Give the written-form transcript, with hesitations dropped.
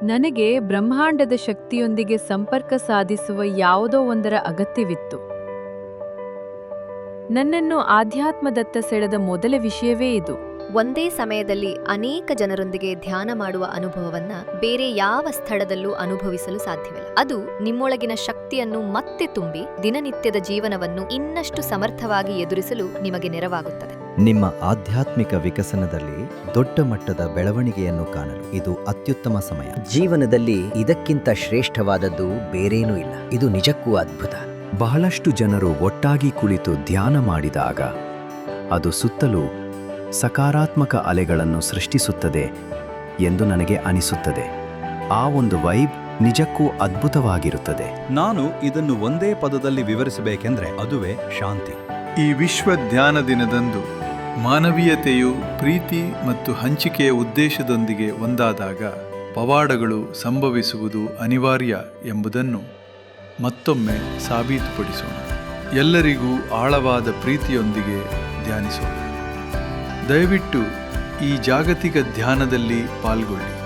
ನನಗೆ ಬ್ರಹ್ಮಾಂಡದ ಶಕ್ತಿಯೊಂದಿಗೆ ಸಂಪರ್ಕ ಸಾಧಿಸುವ ಯಾವುದೋ ಒಂದರ ಅಗತ್ಯವಿತ್ತು. ನನ್ನನ್ನು ಆಧ್ಯಾತ್ಮದತ್ತ ಸೆಳೆದ ಮೊದಲ ವಿಷಯವೇ ಇದು. ಒಂದೇ ಸಮಯದಲ್ಲಿ ಅನೇಕ ಜನರೊಂದಿಗೆ ಧ್ಯಾನ ಮಾಡುವ ಅನುಭವವನ್ನ ಬೇರೆ ಯಾವ ಸ್ಥಳದಲ್ಲೂ ಅನುಭವಿಸಲು ಸಾಧ್ಯವಿಲ್ಲ. ಅದು ನಿಮ್ಮೊಳಗಿನ ಶಕ್ತಿಯನ್ನು ಮತ್ತೆ ತುಂಬಿ ದಿನನಿತ್ಯದ ಜೀವನವನ್ನು ಇನ್ನಷ್ಟು ಸಮರ್ಥವಾಗಿ ಎದುರಿಸಲು ನಿಮಗೆ ನೆರವಾಗುತ್ತದೆ. ನಿಮ್ಮ ಆಧ್ಯಾತ್ಮಿಕ ವಿಕಸನದಲ್ಲಿ ದೊಡ್ಡ ಮಟ್ಟದ ಬೆಳವಣಿಗೆಯನ್ನು ಕಾಣಲು ಇದು ಅತ್ಯುತ್ತಮ ಸಮಯ. ಜೀವನದಲ್ಲಿ ಇದಕ್ಕಿಂತ ಶ್ರೇಷ್ಠವಾದದ್ದು ಬೇರೇನೂ ಇಲ್ಲ. ಇದು ನಿಜಕ್ಕೂ ಅದ್ಭುತ. ಬಹಳಷ್ಟು ಜನರು ಒಟ್ಟಾಗಿ ಕುಳಿತು ಧ್ಯಾನ ಮಾಡಿದಾಗ ಅದು ಸುತ್ತಲೂ ಸಕಾರಾತ್ಮಕ ಅಲೆಗಳನ್ನು ಸೃಷ್ಟಿಸುತ್ತದೆ ಎಂದು ನನಗೆ ಅನಿಸುತ್ತದೆ. ಆ ಒಂದು ವೈಬ್ ನಿಜಕ್ಕೂ ಅದ್ಭುತವಾಗಿರುತ್ತದೆ. ನಾನು ಇದನ್ನು ಒಂದೇ ಪದದಲ್ಲಿ ವಿವರಿಸಬೇಕೆಂದ್ರೆ ಅದುವೇ ಶಾಂತಿ. ಈ ವಿಶ್ವ ಧ್ಯಾನ ದಿನದಂದು ಮಾನವೀಯತೆಯು ಪ್ರೀತಿ ಮತ್ತು ಹಂಚಿಕೆಯ ಉದ್ದೇಶದೊಂದಿಗೆ ಒಂದಾದಾಗ ಪವಾಡಗಳು ಸಂಭವಿಸುವುದು ಅನಿವಾರ್ಯ ಎಂಬುದನ್ನು ಮತ್ತೊಮ್ಮೆ ಸಾಬೀತುಪಡಿಸೋಣ. ಎಲ್ಲರಿಗೂ ಆಳವಾದ ಪ್ರೀತಿಯೊಂದಿಗೆ ಧ್ಯಾನಿಸೋಣ. ದಯವಿಟ್ಟು ಈ ಜಾಗತಿಕ ಧ್ಯಾನದಲ್ಲಿ ಪಾಲ್ಗೊಳ್ಳಿ.